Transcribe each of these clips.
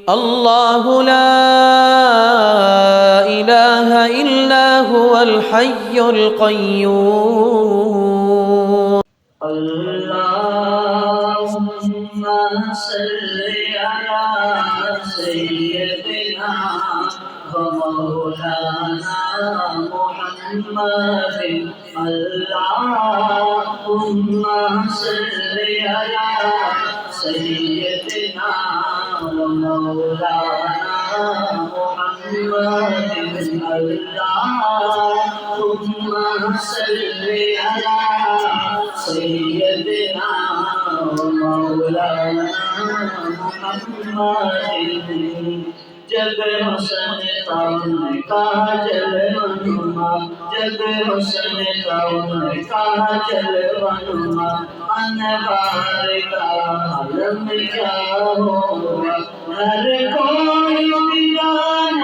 الله لا إله إلا هو الحي القيوم. اللهم صل على سيدنا ومولانا محمد. اللهم صل على سيدنا ومولانا محمد. اللهم صل على سيدنا ومولانا محمد. جب حسن کون کا جلوہ، جب حسن کون کا جلوہ، انوار کا عالم کیا ہوگا. ہر کوئی ویران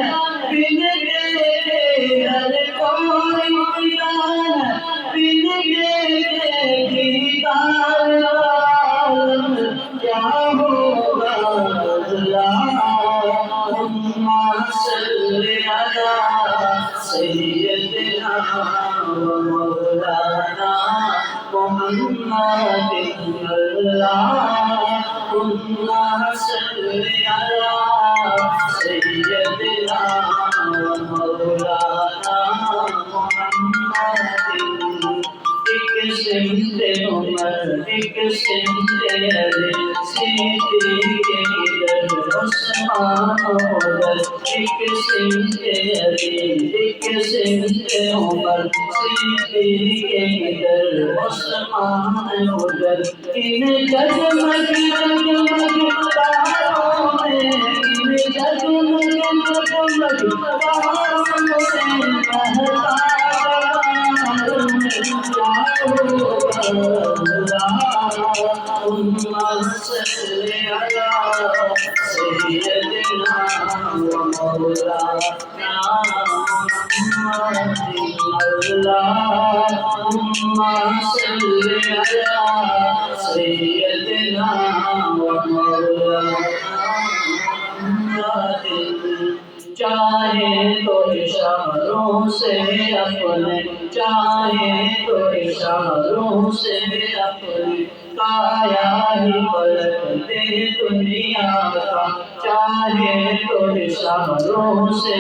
بن دیکھے، ہر کوئی ویران بن دیکھے، دیدار عالم کیا ہوگا. اللهم صل على سيدنا ومولانا محمد. اللهم صل على سيدنا ومولانا محمد. ایک سمت عمر، ایک سمت علی، سیدھی کے ادھر عثمان ادھر. ایک سمت علی، ایک سمت عمر، سیدھی کے ادھر عثمان ادھر. ان جگمگ جگمگ تاروں میں، ان جگمگ جگمگ تاروں میں بہتا اللهم صل على سيدنا ومولانا محمد. اللهم صل على سيدنا ومولانا محمد. چاہے تو اشاروں سے اپنے، چاہے تو اشاروں سے اپنے کایا ہی پلٹ دے دنیا کا. چاہے تو اشاروں سے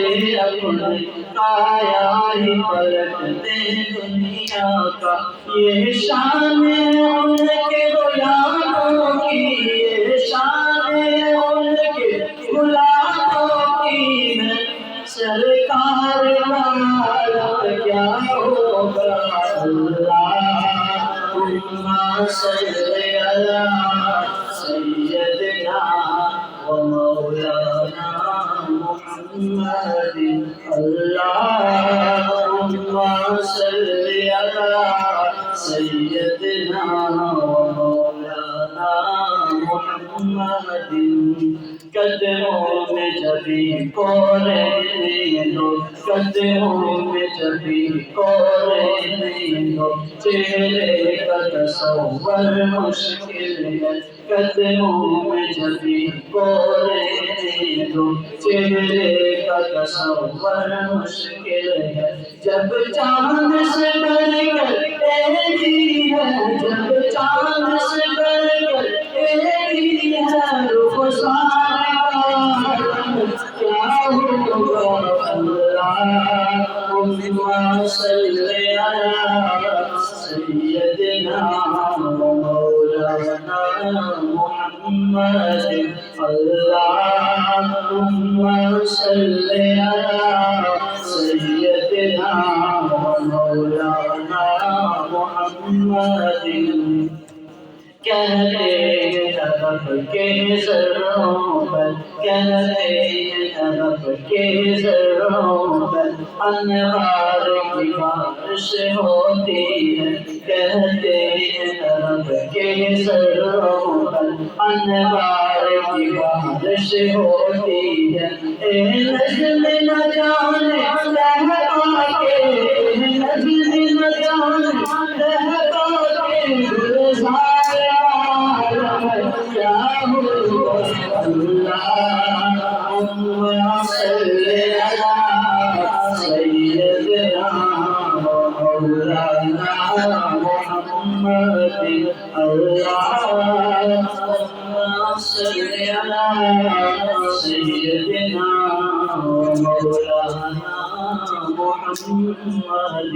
اپنے کایا ہی پلٹ دے دنیا کا. یہ شان ان کے غلاموں کی، یہ شان ان کے غلاموں کی. سرکار کا عالم کیا ہوگا. اللهم صل على سيدنا ومولانا محمد. اللهم صل على سيدنا ومولانا محمد. قدموں میں جبھی کو رہنے دو، قدموں میں جبھی کو رہنے دو. چہرے کا تصور مشکل ہے، قدموں میں جبھی کو رہنے دو. چہرے کا تصور مشکل ہے. جب چاند سے بڑھ کر تیری ہے، جب چاند سے بڑھ کر تیری ہے رخسار کیا ہوگا. اللهم صل على سيدنا ومولانا محمد. اللهم صل على سيدنا ومولانا محمد. کہتے ہیں طرف کے ذروں پر، کہتے ہیں طرف کے ذروں پر انوار کی بارش ہوتی ہے. کہتے ہیں طرف کے ذروں پر انوار کی بارش ہوتی ہے. اے نجم نہ جانے لہکا کے، نجم نہ جانے لہکا کے گلزار کیا ہوگا. اللہ محمد اللهم صل على سيدنا ومولانا محمد